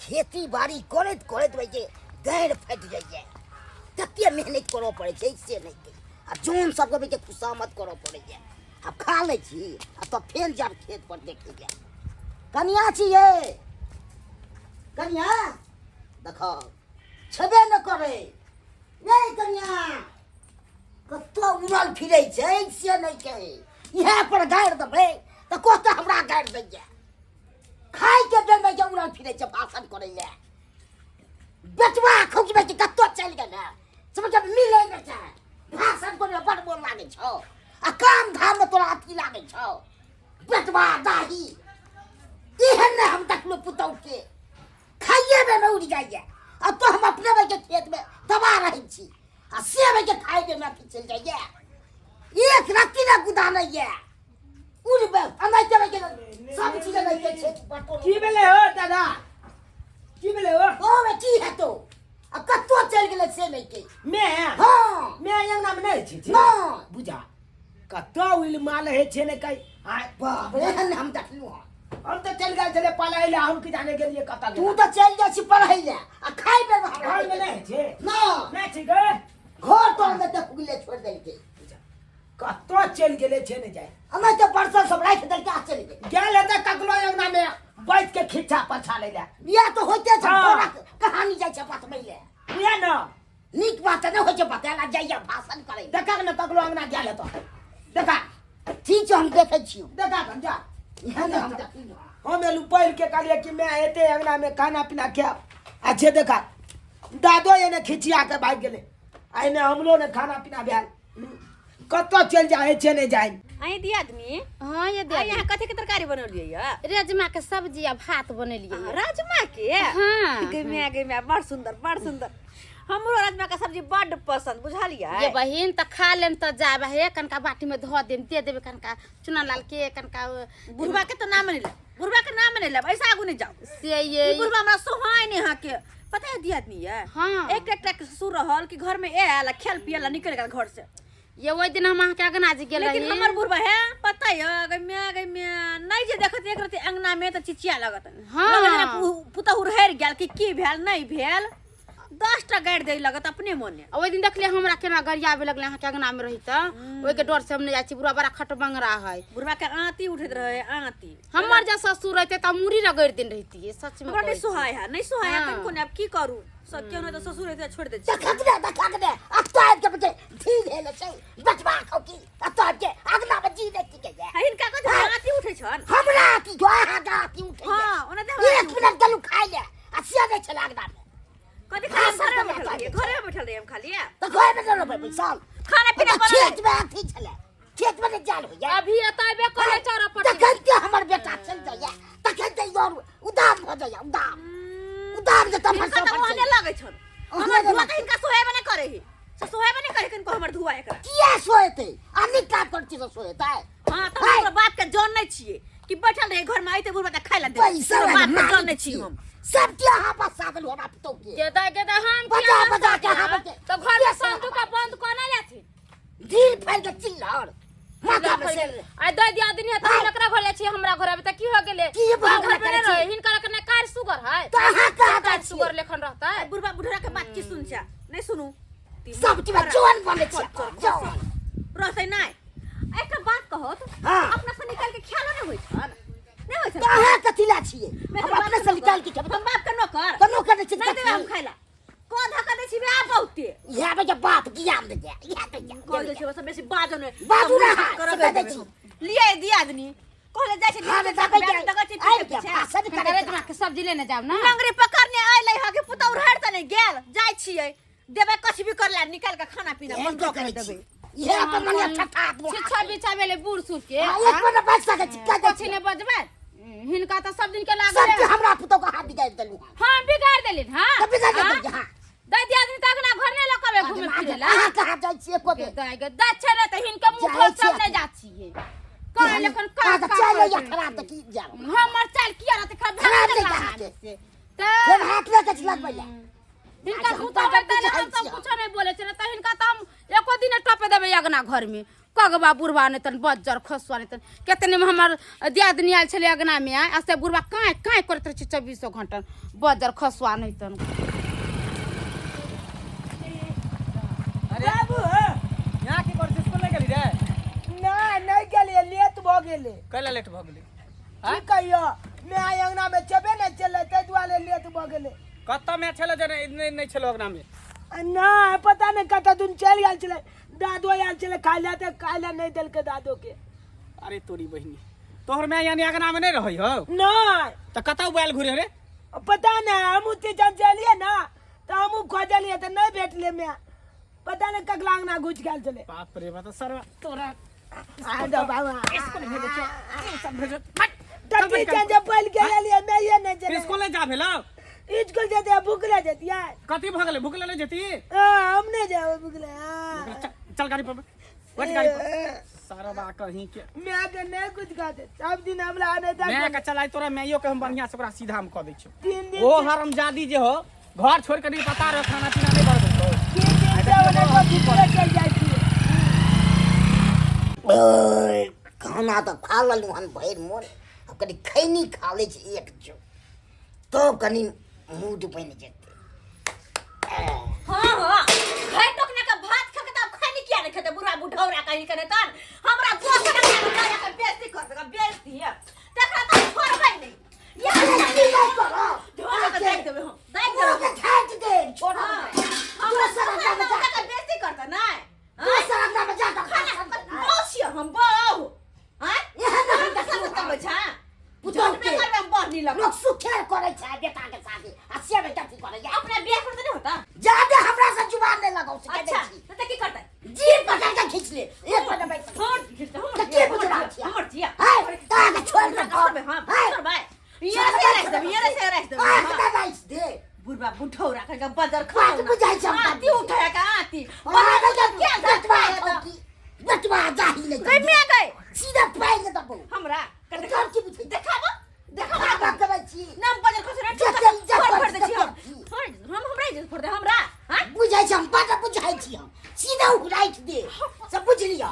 खेती बाड़ी करत करत वैसे गैर फट जाइए तते मेहनत करो पड़े छै से नहीं के आ जोन सबके वैसे खुशामद करो पड़े है अब खा ले छी आ तो फेर जब खेत पर देखे जाए कन्या छिए कन्या देखो छबे न करे नहीं कन्या कतो उड़ल फिरे छै से नहीं कहे यहाँ पर गाड़ देबे तो कोता हमरा गाड़ दैया खाई के बेर में उड़ल फिरे छै भाषण करे ले बेटवा खोजबे कि कतो चल गेल समझ मिले न छै भाषण करे बड़ बोल लागे छौ आ काम धाम में तोरा अथी लागे छौ बेटवा दाही एहन ने हम देखलो पुतौ के खाइए में उड़ जाइए अब तो हम अपने भाई के खेत में दबा रही छी आ से भाई के खाई के में चल जाइए एक रत्ती ना गुदा नहीं है उड़बे अनै के भाई के सब चीज नहीं के छै की भेले हो दादा की भेले हो ओ में की है तो आ कतो चल गेले से नहीं के मैं हां मैं यंग नाम नहीं छी ना बुझा कतो उल माल है छे ने कई हां बाप रे हम देखलु हम तो चल गए चले पलाइले हम की जाने के लिए कता तू तो चल जा छी पढ़ाई ले आ खाई बे घर में नहीं छे ना नहीं छी गे घर तो में तक गुले छोड़ दे के कतो चल गेले छे ने जाए हमें तो परसों सब राख दे के चल गए गेल त ककलो यंग नाम में बैठ के खिच्चा पछा ले ले या तो होते छ हाँ। कहानी जाय छ बात में ले बुझा न नीक बात न हो छ बताला जाइया भाषण करे देखा न ककलो अंगना गेल तो देखा ठीक हम देखे छी देखा हम जा यहाँ ने हम देखी हम एलू पैर के कहलिए कि मैं एते अंगना में खाना पीना खा अच्छे देखा दादो एने खिचिया के भाग गेले आइने हमलो ने खाना पीना भेल कतो चल जाए छे ने जाए आई दी आदमी हाँ ये दे यहाँ कथी के तरकारी बनलिए या राजमा के सब्जी आ भात बनेलिए राजमा के हाँ। गमे बड़ सुंदर हमरो राजमा का सब्जी बड़ पसंद बुझलिए ये बहिन त खा लेम त जाब है कनका बाटी में धो देम दे देबे कनका चुना लाल के कनका बुढ़वा के तो नाम नहीं ले बुढ़वा के नाम नहीं ले ऐसा आगू नहीं जाओ से ये बुढ़वा हमरा सोहाय नहीं यहाँ के पता है दी आदमी है हाँ। एक ससुर रहल कि घर में आयल खेल पियल निकल गया घर से ये वही दिन हम के अगना जी गेल लेकिन रही हमर बुढ़वा है पता है गमे नहीं जे देखत एक रति अंगना में त चिचिया लगत हाँ। पुतहु रह गेल कि भेल नहीं भेल 10टा गाड़ दे लगत अपने मने वही दिन देखले हमरा केना गरिया आवे लगले के अगना में रही त ओई के डर से हम नहीं जाई छी बुढ़ा बड़ा खट बंगरा है बुढ़वा के आंती उठत रहे आंती हमर जे ससुर रहते त मुरी रगड़ दिन रहती है सच में बड़ी सुहाय है नहीं सुहाय है हाँ। कोन अब की करू सब क्यों नहीं तो ससुर रहते छोड़ दे देखा दे अब तो आज के बच्चे ठीक है ले छै बचवा खौ की अब तो आज के अगला में जी देखी के है इनका को आंती उठे छन हमरा की जो आती उठे हां ओने दे एक मिनट गलू खाई ले आ सिया दे छला अगला में कथी खा घरे में बैठल रही हम खाली तो घर में चलो भाई साल खाना पीना खेत में अथी छले खेत में जाल हो जाए अभी एतबे करे चारा पट्टी तखन के हमर बेटा चल जाए तखन के और उदाम हो जाए उदाम जे तमन इनका तो होने लागे छन हमर धुआ के इनका सोहे बने करे ही सोहे बने करे किनको हमर धुआ एकरा किया सोएते अन्य का करती तो सोएता है हां तो हमरा बात के जान नहीं छिए कि बैठल रहे घर में आइते बुढ़वा त खाइ ला दे पैसा बात के जान नहीं छी हम सब क्या हां बस सागल हो रहा तो के के हम बजा के हां तो घर में संदूक का बंद कोना जाथि दिल फैल के चिल्लर माथा में से आई दो दिया दिन है त एकरा घर ले छी हमरा घर में त की हो गेले की बात घर में करे रहे हिनकर कने कार सुगर है कहां कहां सुगर लेखन रहता है बुढ़वा बुढ़रा के बात की सुन छा नहीं सुनू सब की जवान बने छ जवान रहते नहीं एक बात कहो तो हाँ। अपना से निकाल के ख्याल नहीं होई छन नहीं होई छन कहां कथिला छिए मैं हम तो अपने से निकाल के हम बाप के नौकर कनो कर दे नहीं दे हम खाइला को धक्का दे छी आ बहुते यहां पे जब बाप ज्ञान दे यहां पे को दे छी बस बेसी बाजो ने बाजू रहा कर दे छी लिए दी आदमी कहले जाय छी हां दबे के आई के भाषण करे करे के सब्जी लेने जाब ना लंगरी पकड़ने आइले ह के पुतौ रहड़ त नहीं गेल जाय छिए देबे कुछ भी कर ला निकाल के खाना पीना बंद कर देबे ये अपन मने ठठा आदमी शिक्षा बिचा बेले बूढ़ सूढ़ के एक मने बात सके का दे कथि ने बजबे हिनका त सब दिन के सब लागल के हमरा पुतो का हाथ बिगाड़ देलु हां बिगाड़ देलिन हां तब बिगाड़ दे हां दे दिया दिन तक ना घर ने लकबे घूमे फिरे ला कहां कहां जाय छी को दे दाई दच्छे ने त हिनके मुंह खोल सब ने जाछी है कह लेखन का चल या खराब त की जाओ हमर चाल किया रहते खराब खराब नहीं से फिर हाथ लेके चलक बैला हिनका भूता बैठा हम सब कुछ नहीं बोले छे त हिनका त हम एको दिन टपे देबे अगना घर में कगबा बुढ़वा नहीं तन बज्जर खसुआ नहीं तन कितने में हमार दियादनी आयल छले अगना में आ से बुढ़वा काहे काहे करत रहे 24 घंटा बज्जर खसुआ नहीं तन बाबू यहाँ की कर स्कूल नहीं गेली रे नहीं गेलिए लेट भ गेले कैला लेट भ गेली की कहियो मैं अंगना में चबे नहीं चले ते दुआरे लेट भ गेले कत्ता में छले जे नहीं छलो अगना में ना पता नहीं कत तुम चल गेल चले दादो आयल चले खाइला ते खाइला नहीं दिल के दादो के अरे तोरी बहिनी तोहर मैं यानी अगना में नहीं रही हो नहीं तो कतौ बैल घुरे रे पता नहीं हम उते चलिए ना तो हम खोजलिए तो नहीं भेटले मैं पता नहीं कगला अंगना घुस गेल चले बाप रे बता सरवा तोरा आडो बाबा स्कूल भेजे छो सब भेजे तकी जब बैल गेलिए मैं ये नहीं चले स्कूल नहीं जा भेलो स्कूल जेते भूखले जेतिया कथी भ गेले भूखले नहीं जेती हम नहीं जाओ भूखले चल गाड़ी पर बैठ गाड़ी पर सारा बा कहीं के मैं आगे नहीं कुछ खाते सब दिन हमरा आने जा मैं का चलाई तोरा मैयो के हम बढ़िया से ओकरा सीधा हम क दै छो 3 दिन ओ हरामजादी जे हो घर छोड़ के नहीं पता रहो खाना पीना नहीं बढ़ दो 3 दिन से ओने को भूखले चल जाती ओए खाना तो खा ललू हन भैर मोन अब कनी खैनी खा ले छी एक जो तो कनी मूड बन जेते हां हां भाई टोकना का भात खा के तब खानी किया नहीं खेते बुढ़ा बुढ़ौरा कहीं करे तन हमरा दोस्त का खाना का बेइज्जती कर देगा बेइज्जती है देखा तो छोड़बै नहीं ये नहीं करो ढोल के देख देबे हम देख पूरा देबे के छाट दे छोड़ हमरा सब का बेइज्जती करता नहीं दूसरा का बचा का खाना बहुत हम बहु हैं यहाँ ना हम कैसे तब बचा पुतौ के करबे हम बढ़ नहीं लग लोग सुखेर करे छै बेटा के साथे हसिया बेटा की करे अपना बियाह करते नहीं होता ज्यादा हमरा से जुबान नहीं लगाओ से अच्छा तो की करता है जीभ पकड़ के खींच ले एक बार भाई छोड़ खींचता तो के बुझा हमर जिया हाय ताके छोड़ दे करबे हम करबे ये से रख दे हाय बता दाइस दे बुढ़वा बुढ़ौरा का बाजार बात खा बुझाई छै आती उठाया का आती और और क्या बटवा जाती बटवा जाही ले कई में गए सीधा पाई ले दबो हमरा कर की बुझाई देखाबो देखाबो बात करे छी नाम बाजार खसरा फोड़ दे छी हम हमरा इज्जत फोड़ दे हमरा हां बुझाई छै हम बात बुझाई छी हम सीधा उड़ाई दे सब बुझ लिया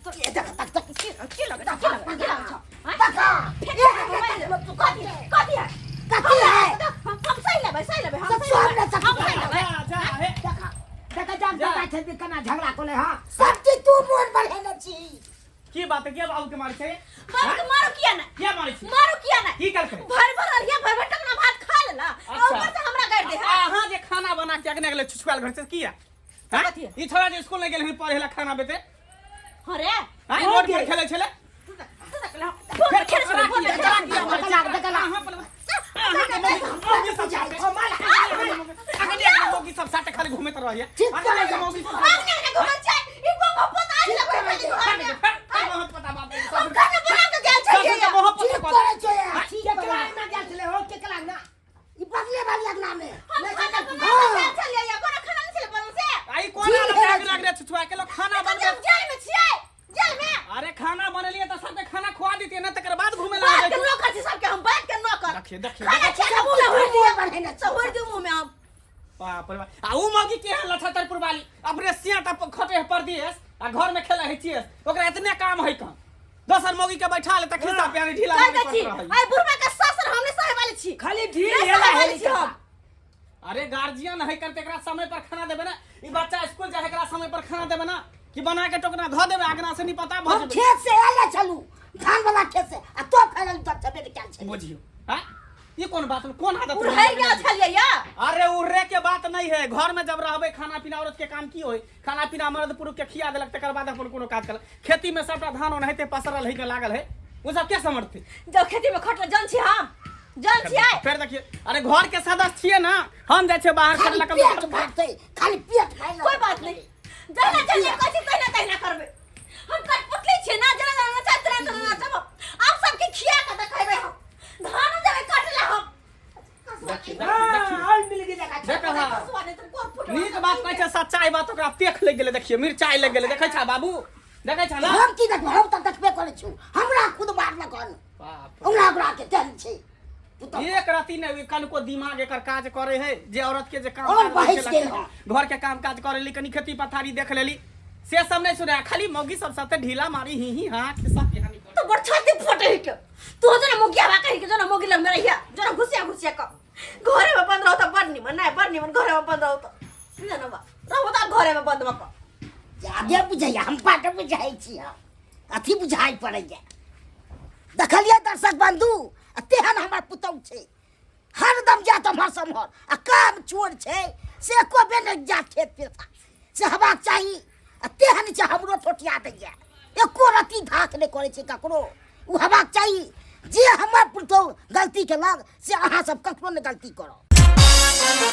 तो ये देख तक की लगा तका कथी है हम सही लेबै हम सब छोड़ ना हम सही लेबै जा हे देखा जा छे कना झगड़ा कोले हां सब चीज तू मोर पर है न छी की बात है के बाबू के मारे छे बाबू के मारो किया ना क्या मारे छे मारो किया ना की कर करे भर अरिया भर टकना भात खा लेला और ऊपर से हमरा कर दे हां जे खाना बना के अगने गेले छुछुआल घर से किया हां कथी है? ई छोरा जे स्कूल नहीं गेले पढ़ेला खाना बेते अरे हां रोड पर खेले छले फिर खेल से बोल दे देखला मोगी सब साथे खाली घूमे त रहिए ठीक करे जा। मोगी सब हमने ने घुमा छै ई को पता नहीं लगे भाई बहुत पता बात हम खाना बना के गेल छै सब बहुत ठीक पता करे छै ठीक केकला करे ना गेल छले हो केकला ना ई बगले वाली अगना में हम खाना बना के गेल छलिए या कोनो खाना नहीं छले बनल से आई कोना लग लग रे छुछुआ के लोग खाना तो बनबे जब जेल में छिए जेल में अरे खाना बनलिए त सबके खाना खवा देती ना तकर बाद घूमे बात लगे के नौकर छी सबके हम बात के नौकर देखिए खाना छिए मुंह में भर दिए पर है ना छोड़ दे मुंह में आप बाप रे बाप। आ उ मौगी के है लछतरपुर वाली अपने सिया तक खटे पर दिएस आ घर में खेला है छिए ओकरा इतने काम है का दोसर मौगी के बैठा ले त खिस्सा पे ढीला कह नहीं दे छी पड़ रहा है आई बुढ़वा के ससुर हमने सहे वाले छी खाली ढील ये हेला सहे वाले हेली छी हम अरे गार्जियन है करते एकरा समय पर खाना देबे ना ई बच्चा स्कूल जाए एकरा समय पर खाना देबे ना कि बना के टोकना धो देबे आगना से नहीं पता हम भज खेत से आले चलू धान वाला खेत से आ तो खाइल त छबे के क्या छै बुझियो हां ये कौन बात कौन आदत उड़ै गया छलिए या अरे उर्रे के बात नहीं है घर में जब रहबे खाना पीना औरत के काम की होय खाना पीना मर्द पुरुष के खिया देलक तकर बाद अपन कोनो काज कर खेती में सबटा धान ओन हेते पसरल है के लागल है वो सब क्या समझते जब खेती में खटल जान छी हम जान छिए फिर देखिए अरे घर के सदस्य छिए ना हम जाय छे बाहर खाली खेलक पेट भरते खाली पेट खाइ कोई बात नहीं जाना चाहिए कथि कहना करबे हम कटपुतली छे ना जना जना चाहते ना जब आप सबके खिया के देखेबे हम धान देबे काटला हम हां मिल गई देखा देखा हां स्वाने तो कोर फुट नीक बात कहै छै सच्चाई बात ओकरा पेख लग गेलै देखिए मिर्चाई लग गेलै देखै छ बाबू देखै छ ना हम की देखब हम त देखबे करै छु हमरा खुद बात न कर बाप हमरा के तेल छै तू तो एक राती ने कनको दिमाग एकर काज करे है जे औरत के जे काम और काज बहस करे के घर के काम काज करे ली कनी खेती पथारी देख लेली से सब नहीं सुने खाली मौगी सब साथे ढीला मारी ही हाँ के साथ यहाँ निकल तो बड़ छाती फटे ही के तू जना मुगिया बा कहि के जना मुगी लग मेरा या जना घुसिया क घरे में बंद रहत बड़ निमन नहीं बड़ निमन घरे में बंद रहत जना बा रहत घरे में बंद बक ज्यादा बुझाइए हम पाट बुझाई छी अथी बुझाई पड़ैया देखलिए दर्शक बंधु तेहन हमार पुतौ छे हरदम जात हमर समहर आ काम चोर छे से को बेन जा खेत पेता से हबाक चाही तेहन छे हमरो ठोटिया दैया एको रति धाक ने करे छे ककरो उ हबाक चाही जे हमर पुतौ गलती केलक से अहाँ सब ककरो ने गलती करो